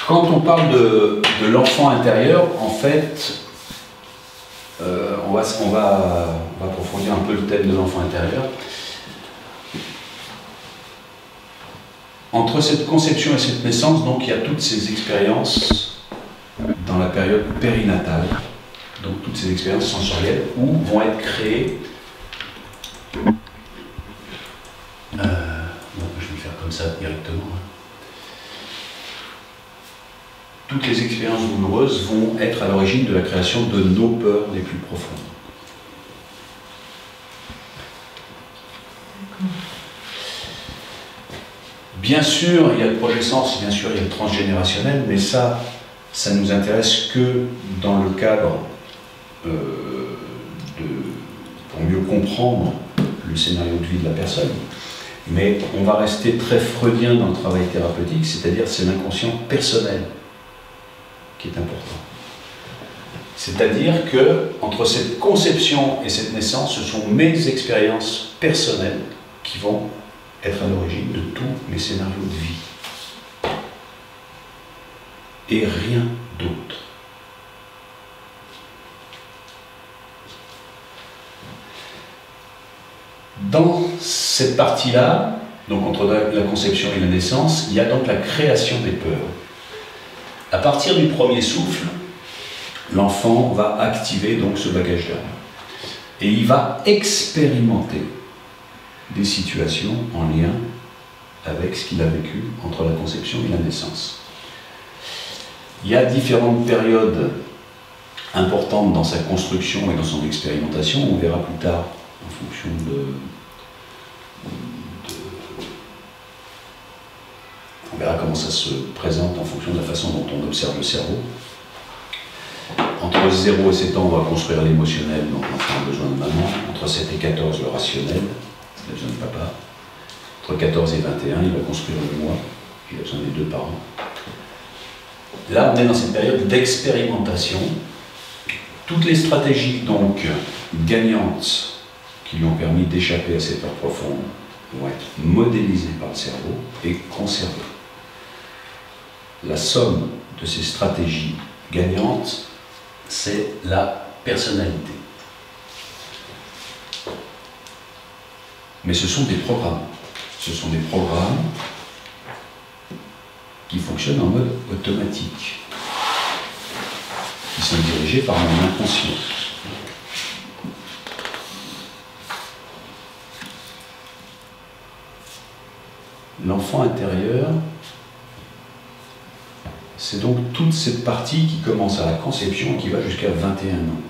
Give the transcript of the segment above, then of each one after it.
Quand on parle de l'enfant intérieur, en fait, on va approfondir un peu le thème de l'enfant intérieur. Entre cette conception et cette naissance, donc, il y a toutes ces expériences dans la période périnatale, donc toutes ces expériences sensorielles où vont être créées. Je vais le faire comme ça directement. Toutes les expériences douloureuses vont être à l'origine de la création de nos peurs les plus profondes. Bien sûr, il y a le projet sens, bien sûr, il y a le transgénérationnel, mais ça nous intéresse que dans le cadre pour mieux comprendre le scénario de vie de la personne. Mais on va rester très freudien dans le travail thérapeutique, c'est-à-dire c'est l'inconscient personnel qui est important. C'est-à-dire que entre cette conception et cette naissance, ce sont mes expériences personnelles qui vont être à l'origine de tous mes scénarios de vie. Et rien d'autre. Dans cette partie-là, donc entre la conception et la naissance, il y a donc la création des peurs. À partir du premier souffle, l'enfant va activer donc ce bagage-là. Et il va expérimenter des situations en lien avec ce qu'il a vécu entre la conception et la naissance. Il y a différentes périodes importantes dans sa construction et dans son expérimentation, on verra plus tard en fonction on verra comment ça se présente en fonction de la façon dont on observe le cerveau. Entre 0 et 7 ans, on va construire l'émotionnel, donc l'enfant a besoin de maman. Entre 7 et 14, le rationnel, il a besoin de papa. Entre 14 et 21, il va construire le moi, il a besoin des deux parents. Là, on est dans cette période d'expérimentation. Toutes les stratégies, donc, gagnantes, qui lui ont permis d'échapper à ces peurs profondes, vont être modélisées par le cerveau et conservées. La somme de ces stratégies gagnantes, c'est la personnalité. Mais ce sont des programmes. Ce sont des programmes qui fonctionnent en mode automatique, qui sont dirigés par mon inconscient. L'enfant intérieur, c'est donc toute cette partie qui commence à la conception et qui va jusqu'à 21 ans.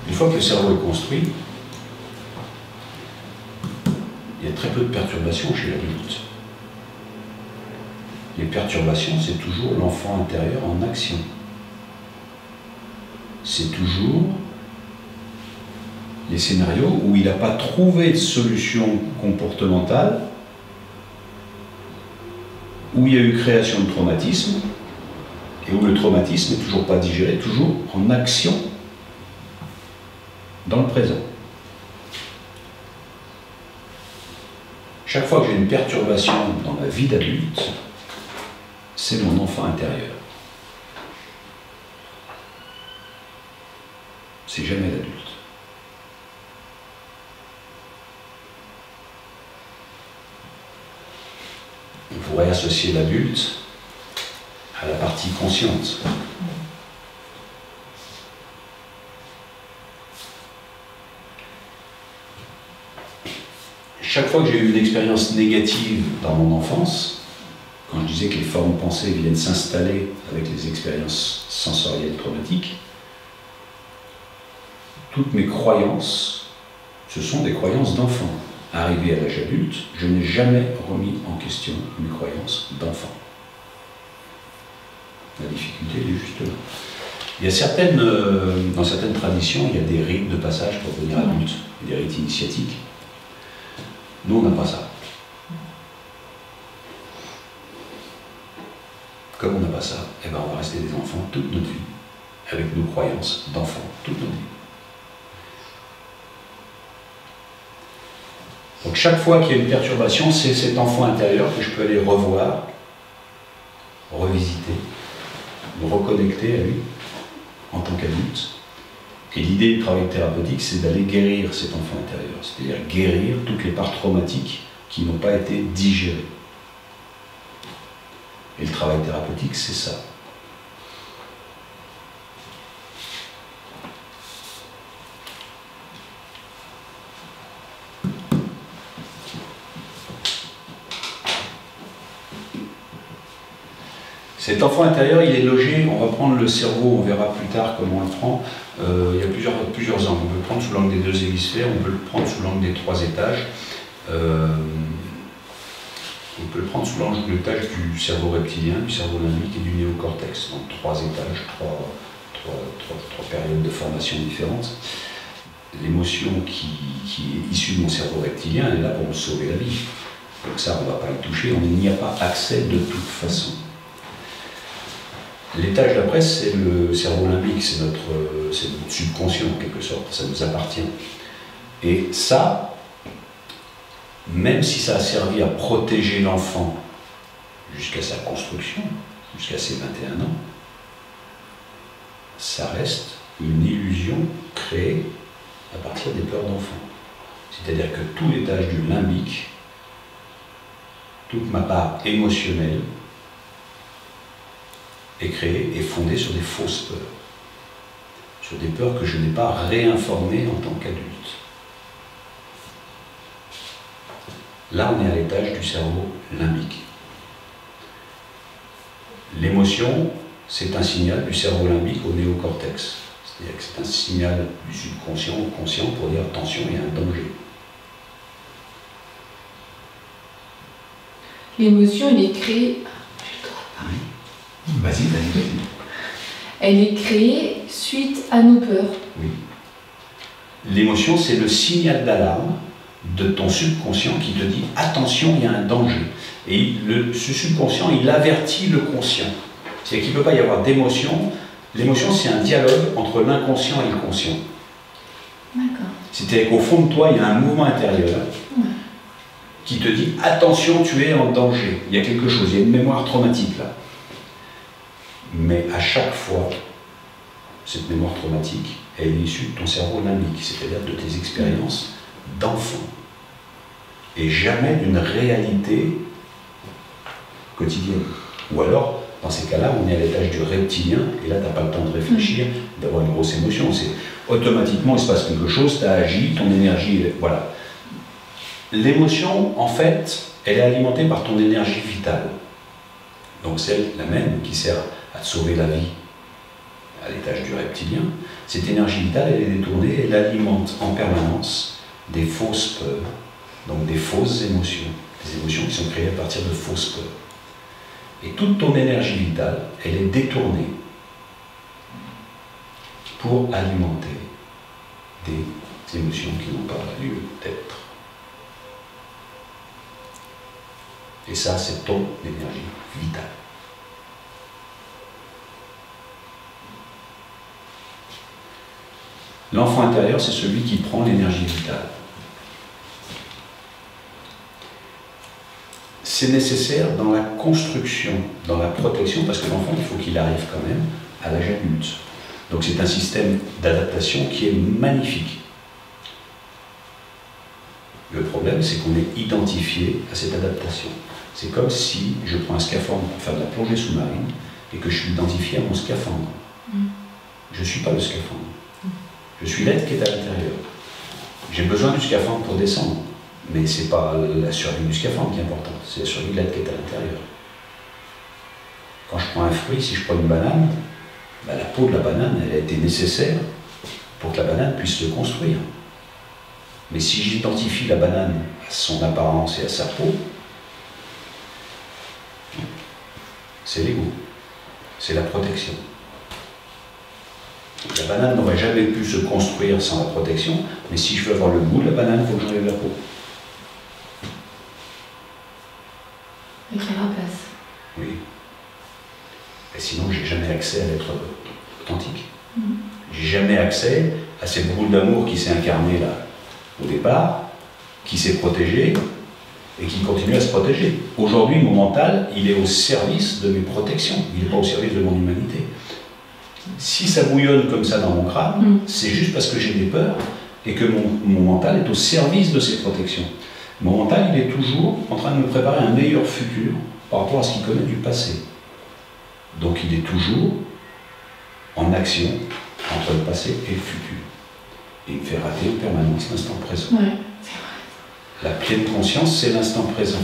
Une fois que le cerveau est construit, il y a très peu de perturbations chez l'adulte. Les perturbations, c'est toujours l'enfant intérieur en action. C'est toujours les scénarios où il n'a pas trouvé de solution comportementale, où il y a eu création de traumatisme, et où le traumatisme n'est toujours pas digéré, toujours en action dans le présent. Chaque fois que j'ai une perturbation dans ma vie d'adulte, c'est mon enfant intérieur. C'est jamais l'adulte. On pourrait associer l'adulte à la partie consciente. Chaque fois que j'ai eu une expérience négative dans mon enfance, quand je disais que les formes pensées viennent s'installer avec les expériences sensorielles traumatiques, toutes mes croyances, ce sont des croyances d'enfant. Arrivé à l'âge adulte, je n'ai jamais remis en question mes croyances d'enfant. La difficulté est juste là. Il y a dans certaines traditions, il y a des rites de passage pour devenir adulte, des rites initiatiques. Nous, on n'a pas ça. Comme on n'a pas ça, eh ben on va rester des enfants toute notre vie, avec nos croyances d'enfants toute notre vie. Donc chaque fois qu'il y a une perturbation, c'est cet enfant intérieur que je peux aller revoir, revisiter, me reconnecter à lui en tant qu'adulte. Et l'idée du travail thérapeutique, c'est d'aller guérir cet enfant intérieur, c'est-à-dire guérir toutes les parts traumatiques qui n'ont pas été digérées. Et le travail thérapeutique, c'est ça. Cet enfant intérieur, il est logé, on va prendre le cerveau, on verra plus tard comment on le prend. Il y a plusieurs angles. On peut le prendre sous l'angle des 2 hémisphères, on peut le prendre sous l'angle des 3 étages. On peut le prendre sous l'angle du cerveau reptilien, du cerveau limbique et du néocortex. Donc 3 étages, 3 périodes de formation différentes. L'émotion qui est issue de mon cerveau reptilien, elle est là pour me sauver la vie. Donc ça, on ne va pas le toucher, on n'y a pas accès de toute façon. L'étage d'après, c'est le cerveau limbique, c'est notre subconscient en quelque sorte, ça nous appartient. Et ça, même si ça a servi à protéger l'enfant jusqu'à sa construction, jusqu'à ses 21 ans, ça reste une illusion créée à partir des peurs d'enfant. C'est-à-dire que tout l'étage du limbique, toute ma part émotionnelle, est créée et fondée sur des fausses peurs. Sur des peurs que je n'ai pas réinformées en tant qu'adulte. Là, on est à l'étage du cerveau limbique. L'émotion, c'est un signal du cerveau limbique au néocortex. C'est-à-dire que c'est un signal du subconscient au conscient pour dire attention, il y a un danger. L'émotion, elle est créée... Vas-y. Elle est créée suite à nos peurs. Oui. L'émotion, c'est le signal d'alarme de ton subconscient qui te dit attention, il y a un danger. Et ce subconscient, il avertit le conscient. C'est-à-dire qu'il ne peut pas y avoir d'émotion. L'émotion, c'est un dialogue entre l'inconscient et le conscient. D'accord. C'est-à-dire qu'au fond de toi, il y a un mouvement intérieur qui te dit attention, tu es en danger. Il y a quelque chose, il y a une mémoire traumatique là. Mais à chaque fois, cette mémoire traumatique, elle est issue de ton cerveau limbique, c'est-à-dire de tes expériences d'enfant. Et jamais d'une réalité quotidienne. Ou alors, dans ces cas-là, on est à l'étage du reptilien, et là, tu n'as pas le temps de réfléchir, d'avoir une grosse émotion. C'est automatiquement, il se passe quelque chose, tu as agi, ton énergie, voilà. L'émotion, en fait, elle est alimentée par ton énergie vitale. Donc celle, la même, qui sert à te sauver la vie à l'étage du reptilien. Cette énergie vitale, elle est détournée, elle alimente en permanence des fausses peurs, donc des fausses émotions, des émotions qui sont créées à partir de fausses peurs. Et toute ton énergie vitale, elle est détournée pour alimenter des émotions qui n'ont pas lieu d'être. Et ça, c'est ton énergie vitale. L'enfant intérieur, c'est celui qui prend l'énergie vitale. C'est nécessaire dans la construction, dans la protection, parce que l'enfant, il faut qu'il arrive quand même à l'âge adulte. Donc c'est un système d'adaptation qui est magnifique. Le problème, c'est qu'on est identifié à cette adaptation. C'est comme si je prends un scaphandre pour faire de la plongée sous-marine et que je suis identifié à mon scaphandre. Je ne suis pas le scaphandre. Je suis l'être qui est à l'intérieur. J'ai besoin du scaphandre pour descendre, mais ce n'est pas la survie du scaphandre qui est importante, c'est la survie de l'être qui est à l'intérieur. Quand je prends un fruit, si je prends une banane, ben la peau de la banane, elle a été nécessaire pour que la banane puisse se construire. Mais si j'identifie la banane à son apparence et à sa peau, c'est l'ego, c'est la protection. La banane n'aurait jamais pu se construire sans la protection, mais si je veux avoir le goût de la banane, il faut que j'enlève la peau. Et carapace. Oui. Et sinon, j'ai jamais accès à l'être authentique. J'ai jamais accès à cette boule d'amour qui s'est incarnée là, au départ, qui s'est protégé et qui continue à se protéger. Aujourd'hui, mon mental, il est au service de mes protections, il n'est pas au service de mon humanité. Si ça bouillonne comme ça dans mon crâne, c'est juste parce que j'ai des peurs et que mon mental est au service de ces protections. Mon mental, il est toujours en train de me préparer un meilleur futur par rapport à ce qu'il connaît du passé. Donc il est toujours en action entre le passé et le futur. Et il me fait rater en permanence l'instant présent. Ouais. La pleine conscience, c'est l'instant présent.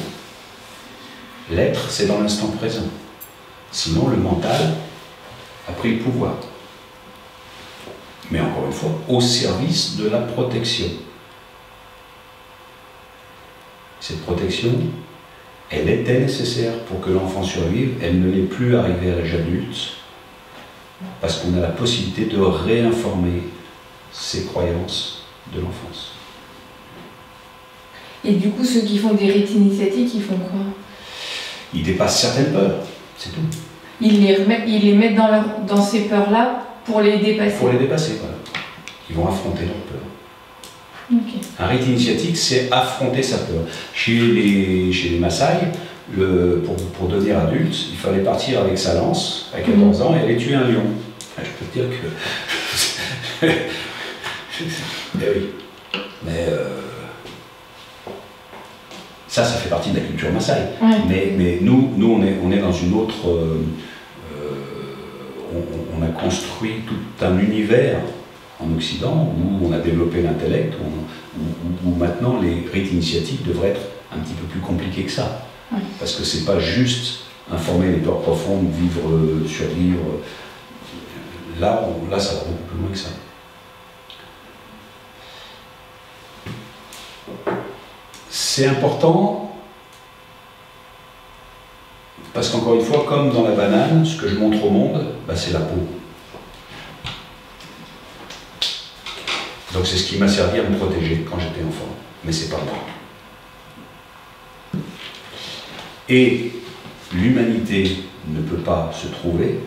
L'être, c'est dans l'instant présent. Sinon, le mental a pris le pouvoir. Mais encore une fois, au service de la protection. Cette protection, elle était nécessaire pour que l'enfant survive, elle ne l'est plus arrivée à l'âge adulte, parce qu'on a la possibilité de réinformer ses croyances de l'enfance. Et du coup, ceux qui font des rites initiatiques, ils font quoi? Ils dépassent certaines peurs, c'est tout. Ils les mettent dans ces peurs-là pour les dépasser. Pour les dépasser, voilà. Ils vont affronter leurs peurs. Okay. Un rite initiatique, c'est affronter sa peur. Chez les Maasai, pour devenir adulte, il fallait partir avec sa lance à 14 ans et aller tuer un lion. Enfin, je peux te dire que... Eh oui. Mais ça fait partie de la culture Maasai. Ouais. Mais nous on est dans une autre... on a construit tout un univers en Occident, où on a développé l'intellect, où maintenant les rites initiatiques devraient être un petit peu plus compliqués que ça. Ouais. Parce que c'est pas juste informer les peurs profondes, vivre, survivre. Là, ça va beaucoup plus loin que ça. C'est important, parce qu'encore une fois, comme dans la banane, ce que je montre au monde, c'est la peau. Donc c'est ce qui m'a servi à me protéger quand j'étais enfant, mais c'est pas moi. Et l'humanité ne peut pas se trouver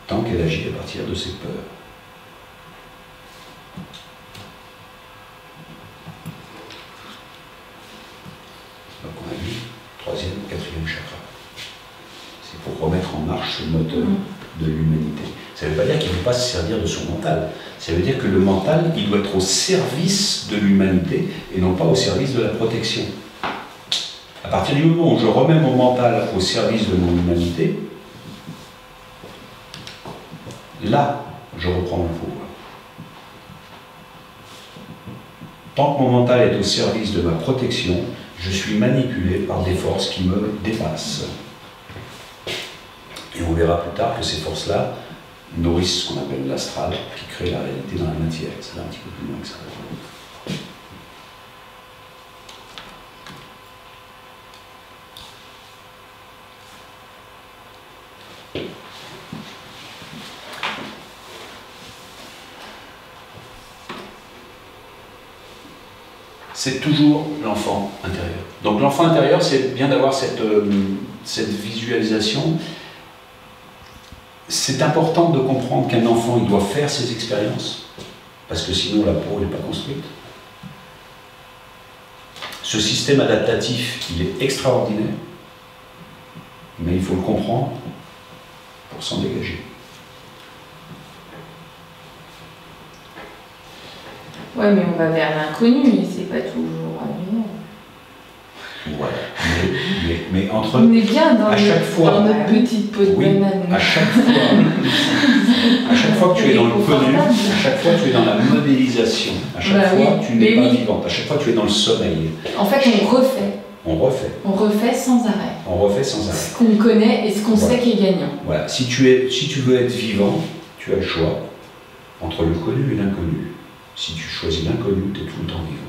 tant qu'elle agit à partir de ses peurs. Donc on a vu 3e, 4e chakra. C'est pour remettre en marche ce moteur de l'humanité. Ça ne veut pas dire qu'il ne faut pas se servir de son mental. Ça veut dire que le mental, il doit être au service de l'humanité et non pas au service de la protection. À partir du moment où je remets mon mental au service de mon humanité, là, je reprends le pouvoir. Tant que mon mental est au service de ma protection, je suis manipulé par des forces qui me dépassent. Et on verra plus tard que ces forces-là nourrissent ce qu'on appelle l'astral, qui crée la réalité dans la matière. Ça va un petit peu plus loin que ça. C'est toujours l'enfant intérieur. Donc l'enfant intérieur, c'est bien d'avoir cette visualisation. C'est important de comprendre qu'un enfant, il doit faire ses expériences, parce que sinon la peau n'est pas construite. Ce système adaptatif, il est extraordinaire, mais il faut le comprendre pour s'en dégager. Ouais, mais on va vers l'inconnu, et c'est pas toujours agréable. Voilà. Mais entre... On est bien dans fois, notre petite peau de banane. À chaque fois que tu es dans le connu, à chaque fois tu es dans la modélisation, à chaque fois tu n'es pas vivante, à chaque fois tu es dans le sommeil. En fait, on refait. On refait. On refait sans arrêt. On refait sans arrêt. Ce qu'on connaît et ce qu'on sait qui est gagnant. Voilà. Si tu veux être vivant, tu as le choix entre le connu et l'inconnu. Si tu choisis l'inconnu, tu es tout le temps vivant.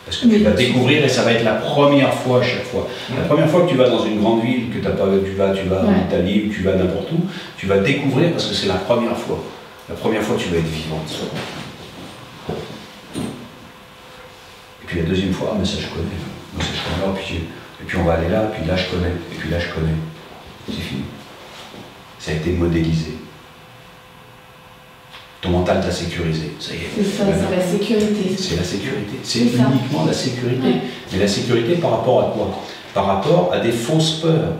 Parce que tu vas découvrir et ça va être la première fois à chaque fois. La première fois que tu vas dans une grande ville, que tu vas en Italie, ou tu vas n'importe où, tu vas découvrir parce que c'est la première fois. La première fois, tu vas être vivante. Et puis la deuxième fois, mais ça je connais. Mais ça je connais. Et puis on va aller là, puis là je connais. Et puis là je connais. C'est fini. Ça a été modélisé. Ton mental t'a sécurisé. Ça y est. C'est ça, c'est la sécurité. C'est la sécurité. C'est C'est ça. uniquement la sécurité. Ouais. Mais la sécurité par rapport à quoi? Par rapport à des fausses peurs.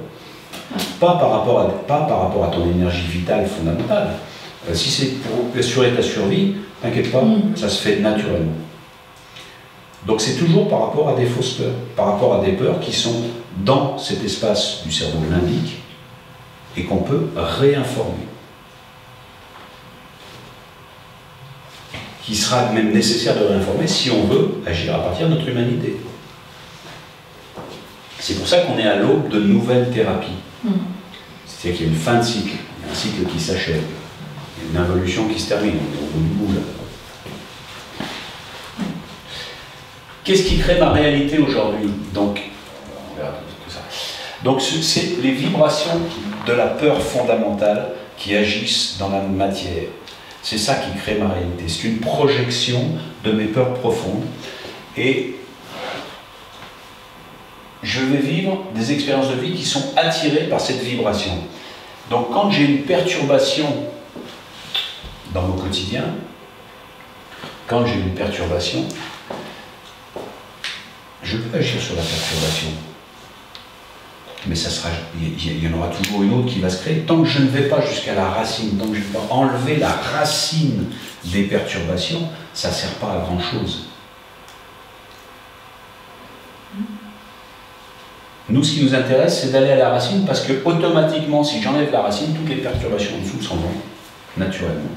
Pas par rapport à ton énergie vitale fondamentale. Si c'est pour assurer ta survie, t'inquiète pas, ça se fait naturellement. Donc c'est toujours par rapport à des fausses peurs, par rapport à des peurs qui sont dans cet espace du cerveau limbique et qu'on peut réinformer. Qui sera même nécessaire de réinformer si on veut agir à partir de notre humanité. C'est pour ça qu'on est à l'aube de nouvelles thérapies. C'est-à-dire qu'il y a une fin de cycle, il y a un cycle qui s'achève, il y a une involution qui se termine, on est au bout du bout là. Qu'est-ce qui crée ma réalité aujourd'hui? Donc, on verra tout ça. Donc, c'est les vibrations de la peur fondamentale qui agissent dans la matière. C'est ça qui crée ma réalité. C'est une projection de mes peurs profondes. Et je vais vivre des expériences de vie qui sont attirées par cette vibration. Donc, quand j'ai une perturbation dans mon quotidien, quand j'ai une perturbation, je peux agir sur la perturbation. Mais ça sera, il y en aura toujours une autre qui va se créer. Tant que je ne vais pas jusqu'à la racine, tant que je ne vais pas enlever la racine des perturbations, ça ne sert pas à grand chose. Nous, ce qui nous intéresse, c'est d'aller à la racine parce que automatiquement, si j'enlève la racine, toutes les perturbations en dessous s'en vont naturellement.